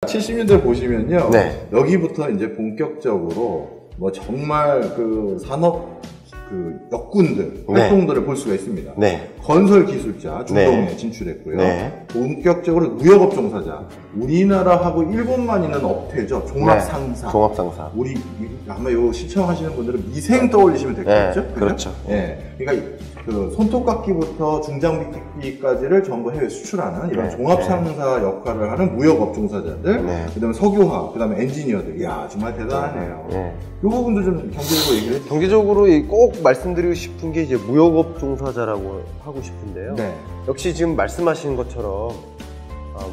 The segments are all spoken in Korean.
70년대 보시면요. 네. 여기부터 이제 본격적으로 뭐 정말 그 산업 그 역군들, 활동들을 볼 수가 있습니다. 네. 건설 기술자 중동에 네. 진출했고요. 네. 본격적으로 무역업 종사자, 우리나라하고 일본만 있는 업태죠. 종합상사. 네. 종합상사. 우리 아마 요 시청하시는 분들은 미생 떠올리시면 될 것 같죠? 네. 그렇죠. 예. 그러니까 그 손톱깎이부터 중장비까지를 전부 해외 수출하는 이런 네. 종합상사 역할을 하는 무역업 종사자들, 네. 그다음에 석유화, 그다음에 엔지니어들. 이야, 정말 대단하네요. 네. 이 부분도 좀 경제적으로 얘기를 해주세요. 경제적으로 꼭 말씀드리고 싶은 게 이제 무역업 종사자라고 하고 싶은데요. 네. 역시 지금 말씀하신 것처럼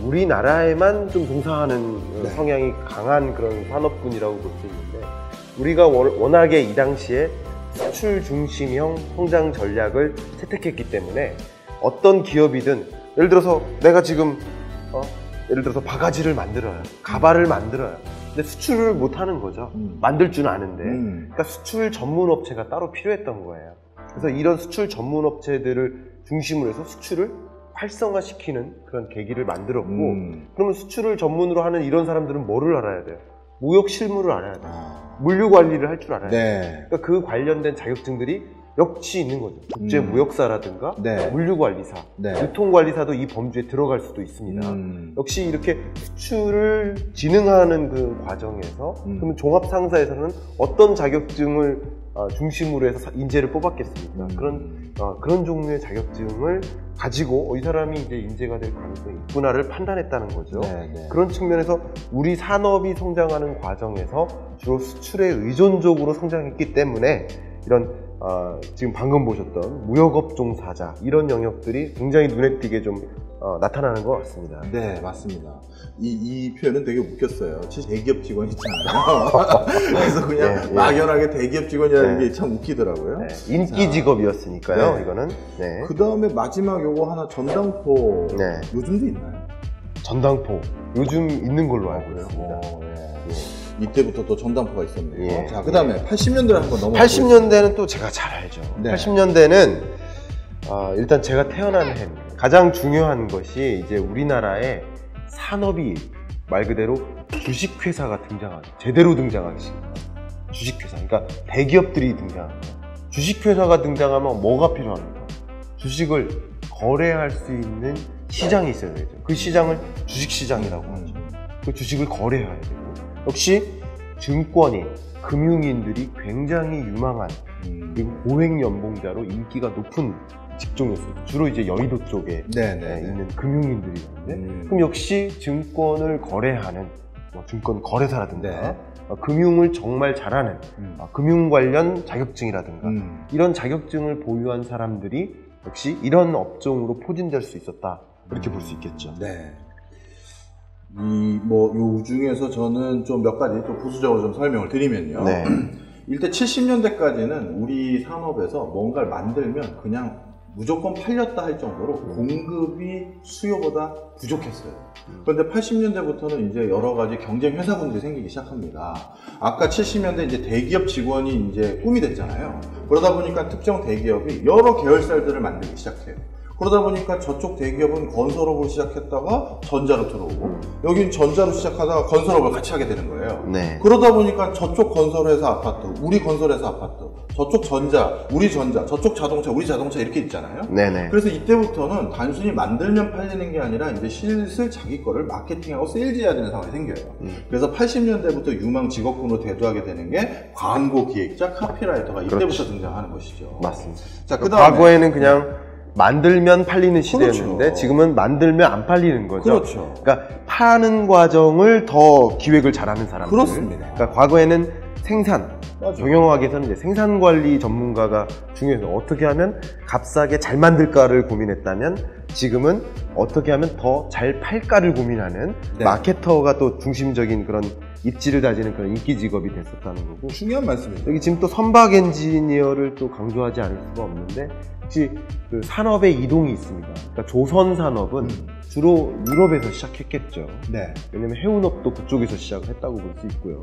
우리나라에만 좀 종사하는 네. 성향이 강한 그런 산업군이라고 볼 수 있는데, 우리가 워낙에 이 당시에 수출 중심형 성장 전략을 채택했기 때문에 어떤 기업이든, 예를 들어서 내가 지금 예를 들어서 바가지를 만들어요, 가발을 만들어요. 근데 수출을 못 하는 거죠. 만들 줄 아는데. 그러니까 수출 전문 업체가 따로 필요했던 거예요. 그래서 이런 수출 전문 업체들을 중심으로 해서 수출을 활성화시키는 그런 계기를 만들었고, 그러면 수출을 전문으로 하는 이런 사람들은 뭐를 알아야 돼요? 무역 실무를 알아야 돼요. 물류 관리를 할 줄 알아야 돼요. 네. 그러니까 그 관련된 자격증들이 역시 있는 거죠. 국제 무역사라든가 네. 물류관리사, 네. 유통관리사도 이 범주에 들어갈 수도 있습니다. 역시 이렇게 수출을 진흥하는 그 과정에서 그러면 종합상사에서는 어떤 자격증을 중심으로 해서 인재를 뽑았겠습니까? 그런 종류의 자격증을 가지고 이 사람이 이제 인재가 될 가능성이 있구나를 판단했다는 거죠. 네, 네. 그런 측면에서 우리 산업이 성장하는 과정에서 주로 수출에 의존적으로 성장했기 때문에 이런 지금 방금 보셨던 무역업 종사자, 이런 영역들이 굉장히 눈에 띄게 좀 나타나는 것 같습니다. 네, 맞습니다. 이 표현은 되게 웃겼어요. 대기업 직원 있잖아요. 그래서 그냥 막연하게 대기업 직원이라는 게 참 웃기더라고요. 네, 인기 직업이었으니까요, 네. 이거는. 네. 그 다음에 마지막 요거 하나, 전당포. 네. 요즘도 있나요? 전당포. 요즘 있는 걸로 알고 있습니다. 이때부터 또 전당포가 있었네요. 예. 자, 그 다음에 80년대를 한번 넘어가. 80년대는 또 제가 잘 알죠. 네. 80년대는 일단 제가 태어난 해, 가장 중요한 것이 이제 우리나라의 산업이 말 그대로 주식회사가 제대로 등장하기 시작합니다. 주식회사, 그러니까 대기업들이 등장합니다. 주식회사가 등장하면 뭐가 필요합니까? 주식을 거래할 수 있는 시장이 있어야 되죠. 그 시장을 주식시장이라고 하죠. 그 주식을 거래해야 되고, 역시 증권인, 금융인들이 굉장히 유망한 그리고 고액 연봉자로 인기가 높은 직종이었습니다. 주로 이제 여의도 쪽에 있는 금융인들이었는데, 그럼 역시 증권을 거래하는 증권 거래사라든가 금융을 정말 잘하는 금융 관련 자격증이라든가 이런 자격증을 보유한 사람들이 역시 이런 업종으로 포진될 수 있었다, 이렇게 볼 수 있겠죠. 네. 요 중에서 저는 좀 몇 가지 또 부수적으로 좀 설명을 드리면요. 네. 일단 70년대까지는 우리 산업에서 뭔가를 만들면 그냥 무조건 팔렸다 할 정도로 공급이 수요보다 부족했어요. 그런데 80년대부터는 이제 여러 가지 경쟁 회사군들이 생기기 시작합니다. 아까 70년대 이제 대기업 직원이 이제 꿈이 됐잖아요. 그러다 보니까 특정 대기업이 여러 계열사들을 만들기 시작해요. 그러다 보니까 저쪽 대기업은 건설업을 시작했다가 전자로 들어오고, 여긴 전자로 시작하다가 건설업을 같이 하게 되는 거예요. 네. 그러다 보니까 저쪽 건설회사 아파트, 우리 건설회사 아파트, 저쪽 전자, 우리 전자, 저쪽 자동차, 우리 자동차 이렇게 있잖아요. 네네. 그래서 이때부터는 단순히 만들면 팔리는 게 아니라 이제 슬슬 자기 거를 마케팅하고 세일즈해야 되는 상황이 생겨요. 그래서 80년대부터 유망 직업군으로 대두하게 되는 게 광고 기획자, 카피라이터가 이때부터 등장하는 것이죠. 맞습니다. 자, 그다음에 과거에는 그냥 만들면 팔리는 시대였는데, 그렇죠. 지금은 만들면 안 팔리는 거죠. 그렇죠. 그러니까 파는 과정을 더 기획을 잘하는 사람들. 그렇습니다. 그러니까 과거에는 생산, 맞아요. 경영학에서는 이제 생산 관리 전문가가 중요해서 어떻게 하면 값싸게 잘 만들까를 고민했다면, 지금은 어떻게 하면 더 잘 팔까를 고민하는 마케터가 또 중심적인 그런 입지를 다지는 그런 인기 직업이 됐었다는 거고. 중요한 말씀이죠. 여기 지금 또 선박 엔지니어를 또 강조하지 않을 수가 없는데, 혹시 그 산업의 이동이 있습니다. 그러니까 조선 산업은 주로 유럽에서 시작했겠죠. 네. 왜냐면 해운업도 그쪽에서 시작을 했다고 볼 수 있고요.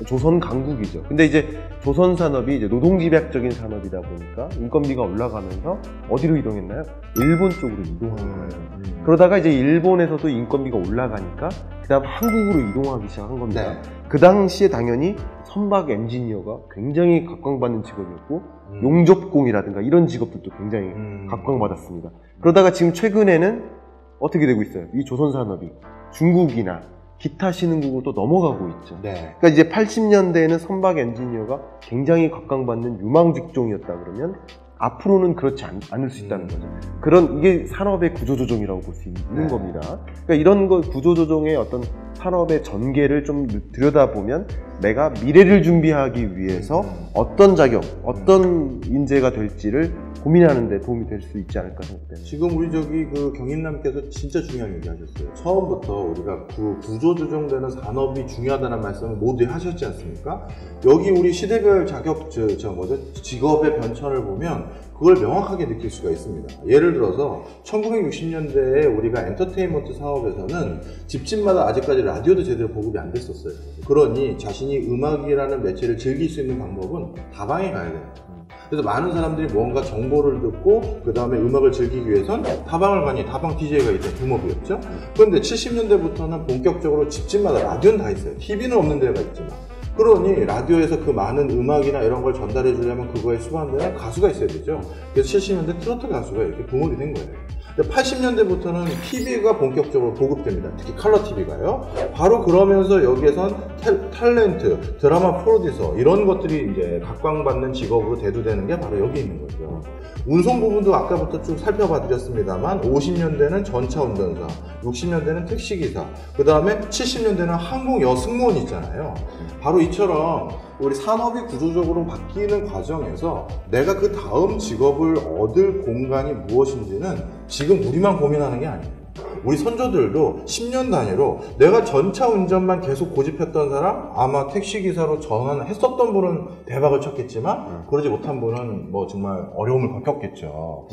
조선 강국이죠. 근데 이제 조선 산업이 이제 노동집약적인 산업이다 보니까 인건비가 올라가면서 어디로 이동했나요? 일본 쪽으로 이동한 거예요. 그러다가 이제 일본에서도 인건비가 올라가니까 그다음 한국으로 이동하기 시작한 겁니다. 네. 그 당시에 당연히 선박 엔지니어가 굉장히 각광받는 직업이었고 용접공이라든가 이런 직업들도 굉장히 각광받았습니다. 그러다가 지금 최근에는 어떻게 되고 있어요? 이 조선 산업이 중국이나 기타 신흥국으로 또 넘어가고 있죠. 네. 그러니까 이제 80년대에는 선박 엔지니어가 굉장히 각광받는 유망 직종이었다 그러면 앞으로는 그렇지 않을 수 있다는 거죠. 그런 이게 산업의 구조조정이라고 볼 수 있는 겁니다. 그러니까 이런 거 구조조정의 어떤 산업의 전개를 좀 들여다보면 내가 미래를 준비하기 위해서 어떤 자격, 어떤 인재가 될지를 고민하는 데 도움이 될 수 있지 않을까 생각됩니다. 지금 우리 그 경인남께서 진짜 중요한 얘기 하셨어요. 처음부터 우리가 구조조정되는 산업이 중요하다는 말씀을 모두 하셨지 않습니까? 여기 우리 시대별 자격, 직업의 변천을 보면 그걸 명확하게 느낄 수가 있습니다. 예를 들어서 1960년대에 우리가 엔터테인먼트 사업에서는 집집마다 아직까지 라디오도 제대로 보급이 안 됐었어요. 그러니 자신이 음악이라는 매체를 즐길 수 있는 방법은 다방에 가야 돼요. 그래서 많은 사람들이 뭔가 정보를 듣고 그 다음에 음악을 즐기기 위해선 다방을 가니 다방 DJ가 있던 규모였죠. 그런데 70년대부터는 본격적으로 집집마다 라디오는 다 있어요. TV는 없는 데가 있지만. 그러니 라디오에서 그 많은 음악이나 이런 걸 전달해 주려면 그거에 수반되는 가수가 있어야 되죠. 그래서 70년대 트로트 가수가 이렇게 붕업이 된 거예요. 80년대부터는 TV가 본격적으로 보급됩니다. 특히 컬러 TV가요. 바로 그러면서 여기에선 탤런트, 드라마 프로듀서 이런 것들이 이제 각광받는 직업으로 대두되는 게 바로 여기 있는 거죠. 운송 부분도 아까부터 쭉 살펴봐 드렸습니다만 50년대는 전차 운전사, 60년대는 택시기사, 그 다음에 70년대는 항공 여승무원 있잖아요. 바로 이처럼 우리 산업이 구조적으로 바뀌는 과정에서 내가 그 다음 직업을 얻을 공간이 무엇인지는 지금 우리만 고민하는 게 아니에요. 우리 선조들도 10년 단위로 내가 전차 운전만 계속 고집했던 사람 아마 택시기사로 전환했었던 분은 대박을 쳤겠지만 그러지 못한 분은 뭐 정말 어려움을 겪었겠죠.